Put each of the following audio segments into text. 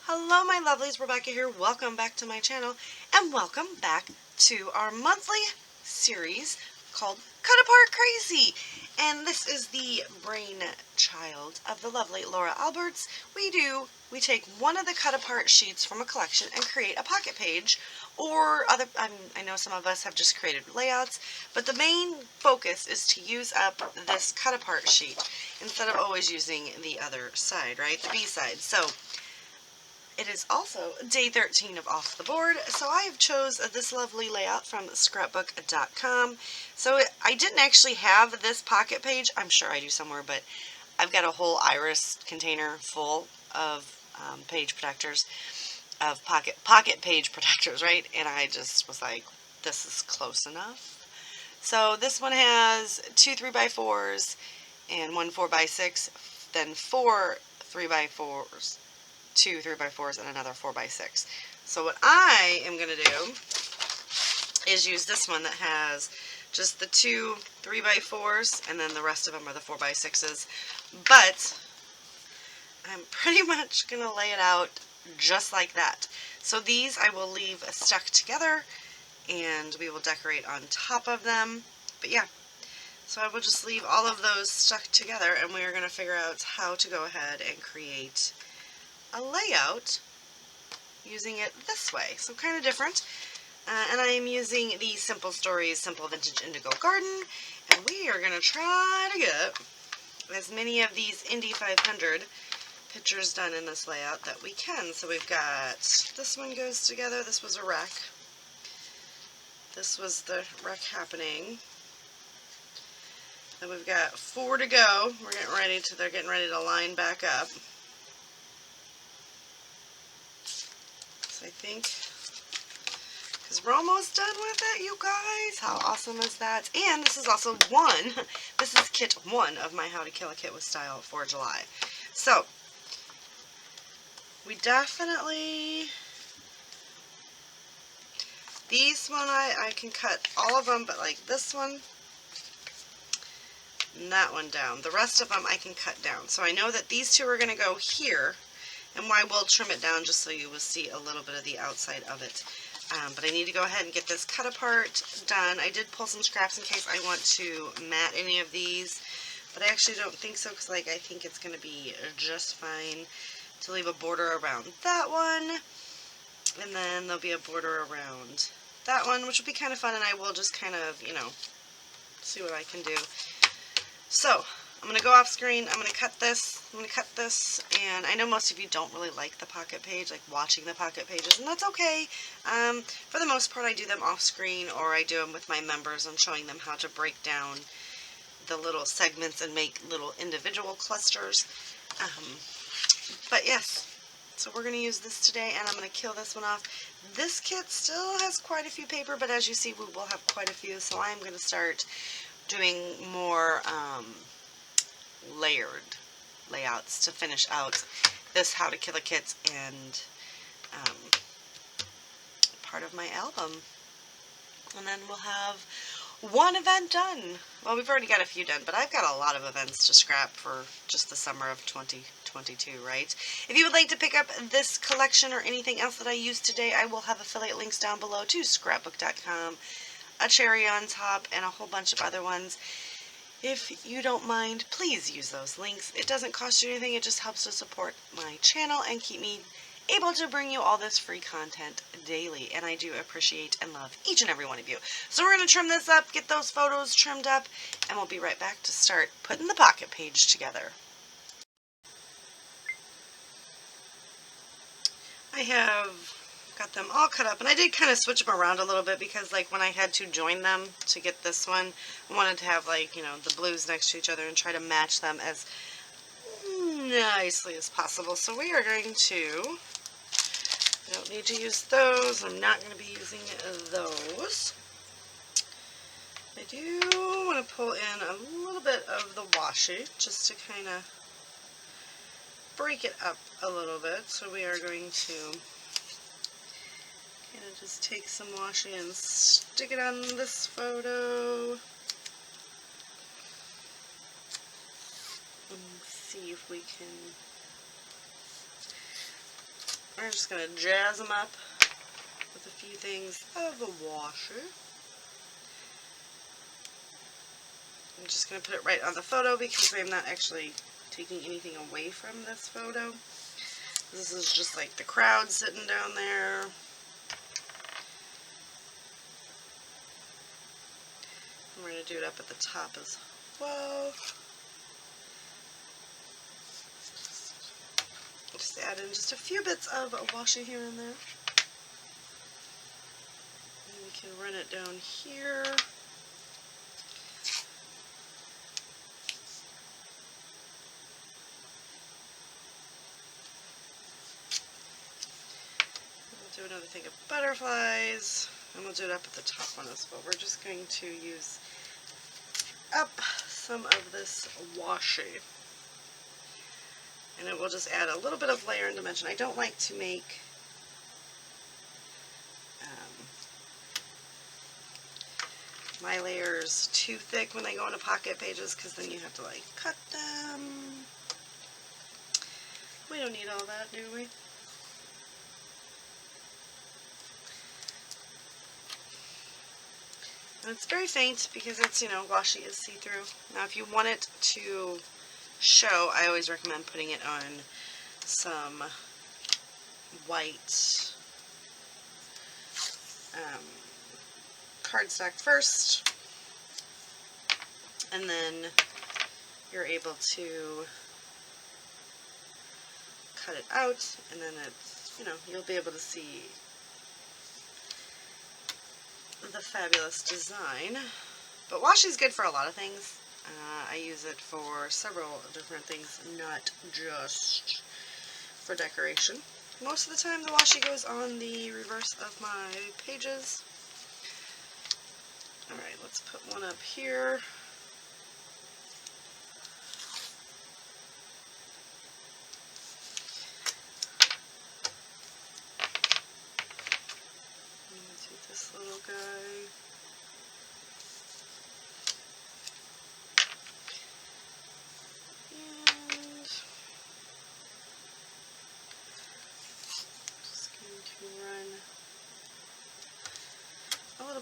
Hello my lovelies, Rebecca here. Welcome back to my channel and welcome back to our monthly series called Cut Apart Crazy. And this is the brainchild of the lovely Laura Alberts. We take one of the cut apart sheets from a collection and create a pocket page, or I know some of us have just created layouts, but the main focus is to use up this cut apart sheet instead of always using the other side, right? The B side. So it is also day 13 of Off the Board, so I have chose this lovely layout from scrapbook.com. So I didn't actually have this pocket page. I'm sure I do somewhere, but I've got a whole iris container full of page protectors, of pocket page protectors, right? And I just was like, this is close enough. So this one has 2 3x4s and 1 4x6, then 4 3x4s. 2 3x4s and another 4x6. So what I am going to do is use this one that has just the 2 3x4s and then the rest of them are the 4x6s. But I'm pretty much going to lay it out just like that. So these I will leave stuck together and we will decorate on top of them. But yeah, so I will just leave all of those stuck together and we are going to figure out how to go ahead and create a layout using it this way. So kind of different. And I am using the Simple Stories Simple Vintage Indigo Garden, and we are going to try to get as many of these Indy 500 pictures done in this layout that we can. So we've got, this one goes together, this was a wreck. This was the wreck happening. Then we've got 4 to go. They're getting ready to line back up. So I think, because we're almost done with it, you guys. How awesome is that? And this is also this is kit 1 of my How to Kill a Kit with Style for July. So, we definitely, these one I can cut all of them, but like this one, and that one down. The rest of them I can cut down. So I know that these two are going to go here. And I will trim it down just so you will see a little bit of the outside of it. But I need to go ahead and get this cut apart done. I did pull some scraps in case I want to mat any of these. But I actually don't think so because I think it's going to be just fine to leave a border around that one. And then there'll be a border around that one, which will be kind of fun. And I will just kind of, see what I can do. So I'm going to go off screen, I'm going to cut this, and I know most of you don't really like the pocket page, like watching the pocket pages, and that's okay. For the most part I do them off screen, or I do them with my members and showing them how to break down the little segments and make little individual clusters. But yes, so we're going to use this today, and I'm going to kill this one off. This kit still has quite a few paper, but as you see we will have quite a few, so I'm going to start doing more layered layouts to finish out this How to Kill a Kit and part of my album. And then we'll have one event done. Well, we've already got a few done, but I've got a lot of events to scrap for just the summer of 2022, right? If you would like to pick up this collection or anything else that I used today, I will have affiliate links down below to scrapbook.com, a cherry on top, and a whole bunch of other ones. If you don't mind, please use those links. It doesn't cost you anything, it just helps to support my channel and keep me able to bring you all this free content daily. And I do appreciate and love each and every one of you. So we're going to trim this up, get those photos trimmed up, and we'll be right back to start putting the pocket page together. I have got them all cut up, and I did kind of switch them around a little bit because like when I had to join them to get this one, I wanted to have like, the blues next to each other and try to match them as nicely as possible. So we are going to, I don't need to use those, I'm not going to be using those. I do want to pull in a little bit of the washi just to kind of break it up a little bit. So we are going to just take some washi and stick it on this photo. And see if we can we're just going to jazz them up with a few things of the washi. I'm just going to put it right on the photo because I'm not actually taking anything away from this photo. This is just like the crowd sitting down there. And we're going to do it up at the top as well. Just add in just a few bits of washi here and there. And we can run it down here. We'll do another thing of butterflies, and we'll do it up at the top one as well. We're just going to use up some of this washi. And it will just add a little bit of layer and dimension. I don't like to make my layers too thick when they go into pocket pages, because then you have to like cut them. We don't need all that, do we? And it's very faint because it's, you know, washi is see-through. Now if you want it to show, I always recommend putting it on some white cardstock first, and then you're able to cut it out, and then it's, you know, you'll be able to see the fabulous design. But washi is good for a lot of things. I use it for several different things, not just for decoration. Most of the time the washi goes on the reverse of my pages. Alright, let's put one up here. Do this little guy.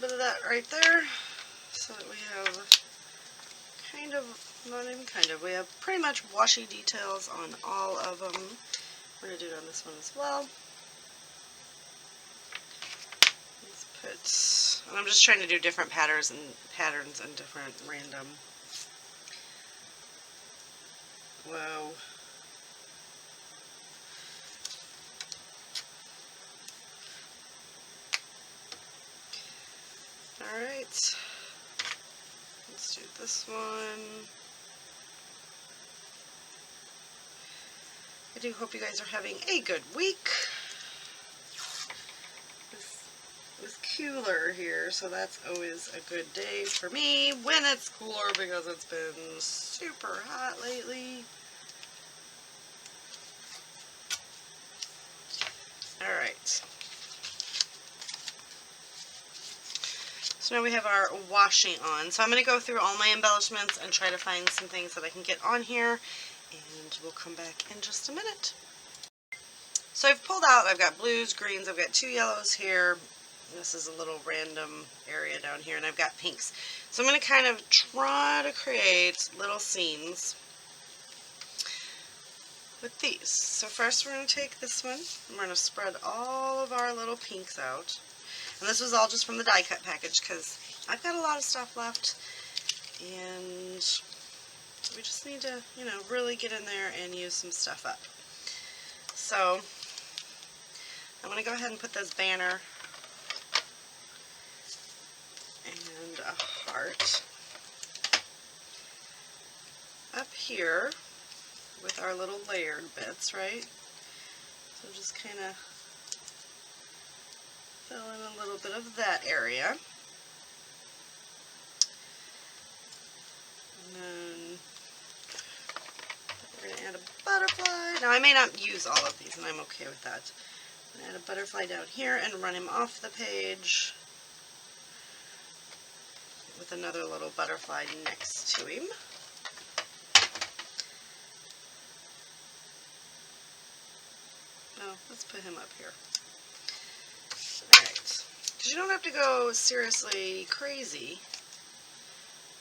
Bit of that right there, so that we have kind of, not even kind of, we have pretty much washi details on all of them. We're going to do it on this one as well. Let's put, and I'm just trying to do different patterns and different random, whoa. Alright, let's do this one. I do hope you guys are having a good week. It was cooler here, so that's always a good day for me when it's cooler, because it's been super hot lately. Alright. So now we have our washi on. So I'm going to go through all my embellishments and try to find some things that I can get on here, and we'll come back in just a minute. So I've pulled out, I've got blues, greens, I've got 2 yellows here. This is a little random area down here, and I've got pinks. So I'm going to kind of try to create little scenes with these. So first we're going to take this one, and we're going to spread all of our little pinks out. And this was all just from the die cut package, because I've got a lot of stuff left, and we just need to, you know, really get in there and use some stuff up. So I'm going to go ahead and put this banner and a heart up here with our little layered bits, right? So just kind of fill in a little bit of that area. And then we're going to add a butterfly. Now I may not use all of these, and I'm okay with that. I'm going to add a butterfly down here and run him off the page with another little butterfly next to him. Oh, let's put him up here. Alright. Because you don't have to go seriously crazy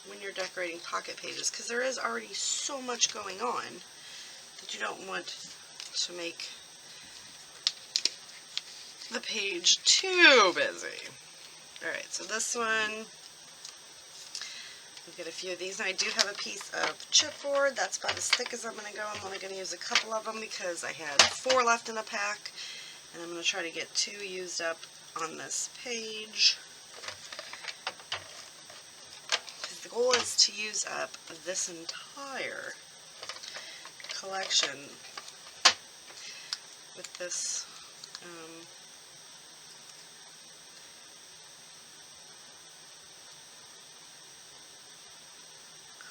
when you're decorating pocket pages, because there is already so much going on that you don't want to make the page too busy. Alright, so this one, we've got a few of these, and I do have a piece of chipboard. That's about as thick as I'm going to go. I'm only going to use a couple of them because I had 4 left in a pack, and I'm going to try to get 2 used up on this page. Because the goal is to use up this entire collection with this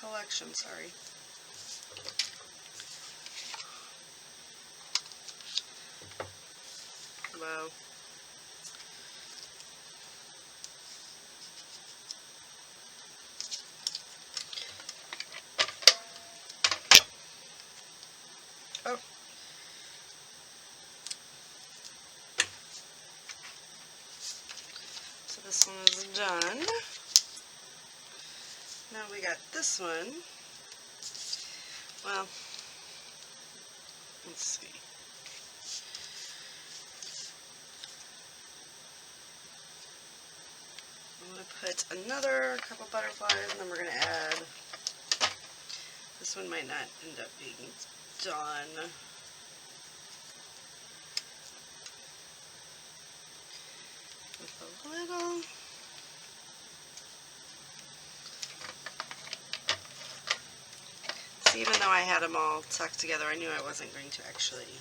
collection, sorry. Wow. Oh. So this one is done. Now we got this one. Well, let's see. I'm going to put another couple butterflies, and then we're going to add, this one might not end up being done. With a little. See, even though I had them all tucked together, I knew I wasn't going to actually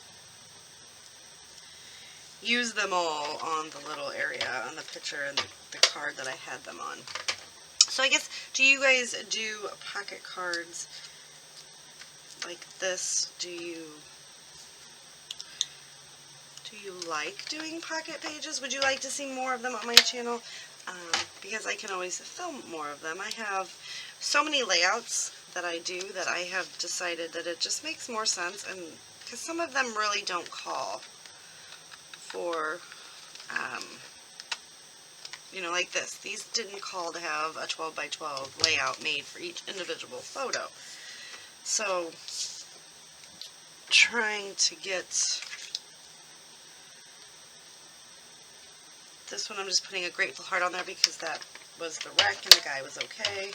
use them all on the little area on the picture and the card that I had them on. So I guess, do you guys do pocket cards like this? Do you like doing pocket pages? Would you like to see more of them on my channel? Because I can always film more of them. I have so many layouts that I do that I have decided that it just makes more sense, and because some of them really don't call for, you know, like this. These didn't call to have a 12 by 12 layout made for each individual photo. So, trying to get this one, I'm just putting a grateful heart on there because that was the wreck and the guy was okay.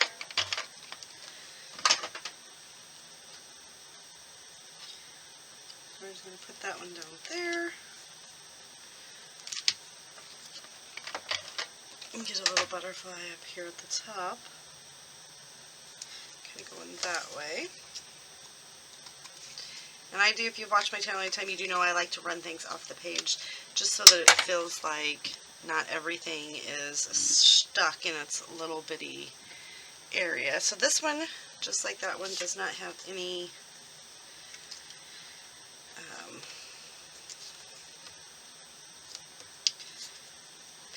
So we're just going to put that one down there. And get a little butterfly up here at the top. Kind of going that way. And I do, if you've watched my channel anytime, you do know I like to run things off the page just so that it feels like not everything is stuck in its little bitty area. So this one, just like that one, does not have any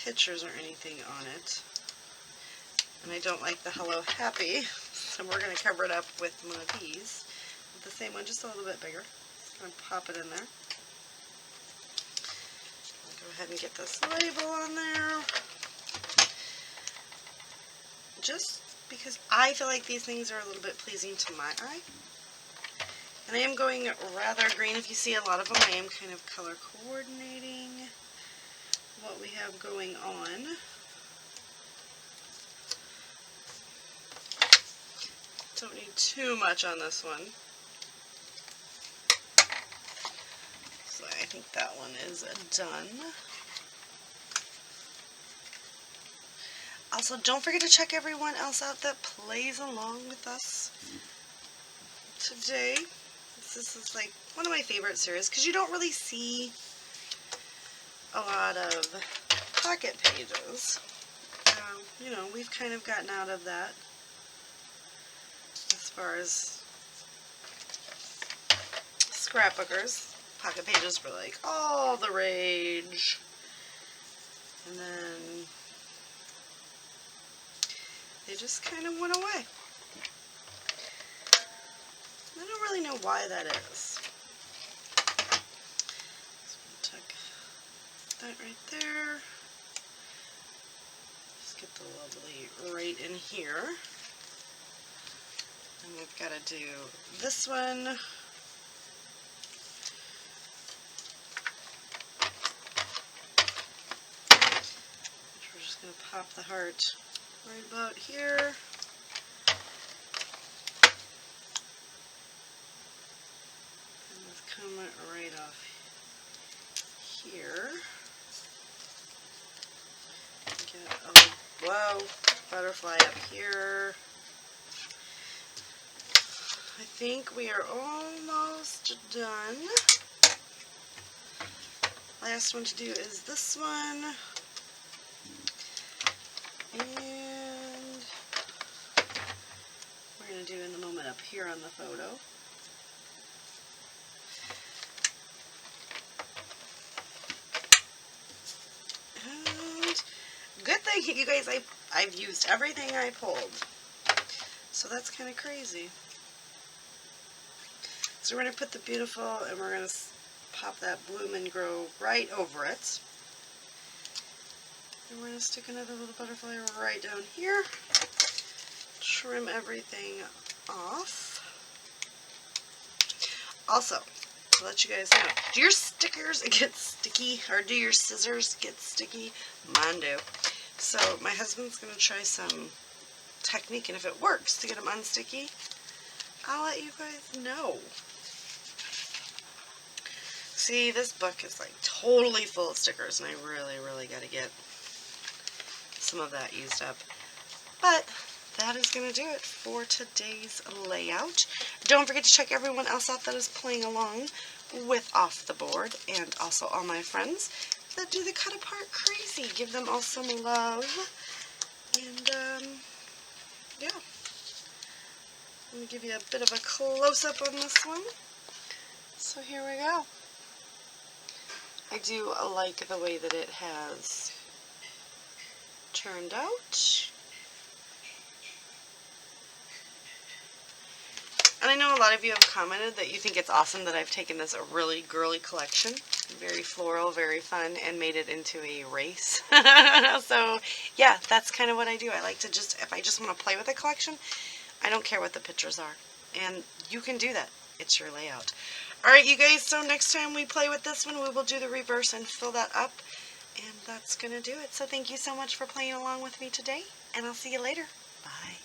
pictures or anything on it. And I don't like the Hello Happy, so we're going to cover it up with one of these. With the same one, just a little bit bigger. Just going to pop it in there. Go ahead and get this label on there. Just because I feel like these things are a little bit pleasing to my eye. And I am going rather green. If you see a lot of them, I am kind of color coordinating what we have going on. Don't need too much on this one. So I think that one is done. Also, don't forget to check everyone else out that plays along with us today. This is like one of my favorite series because you don't really see a lot of pocket pages. You know, we've kind of gotten out of that as far as scrapbookers. Pocket pages were like all the rage. And then they just kind of went away. I don't really know why that is. that right there. Just get the lovely right in here. And we've got to do this one. Which we're just going to pop the heart right about here. And let's come right off here. Get a whoa, butterfly up here. I think we are almost done. Last one to do is this one. And we're going to do in the moment up here on the photo. And good thing, you guys, I've used everything I pulled. So that's kind of crazy. So we're going to put the beautiful, and we're going to pop that bloom and grow right over it. And we're going to stick another little butterfly right down here. Trim everything off. Also, to let you guys know, do your stickers get sticky, or do your scissors get sticky? Mine do. So my husband's going to try some technique, and if it works to get them unsticky, I'll let you guys know. See, this book is like totally full of stickers, and I really got to get some of that used up. But that is going to do it for today's layout. Don't forget to check everyone else out that is playing along with Off the Board, and also all my friends that do the Cut Apart Crazy. Give them all some love. And, yeah. Let me give you a bit of a close-up on this one. So here we go. I do like the way that it has turned out. And I know a lot of you have commented that you think it's awesome that I've taken this a really girly collection, very floral, very fun, and made it into a race. So yeah, that's kind of what I do. I like to just, if I just want to play with a collection, I don't care what the pictures are. And you can do that. It's your layout. Alright, you guys, so next time we play with this one, we will do the reverse and fill that up. And that's going to do it. So thank you so much for playing along with me today, and I'll see you later. Bye.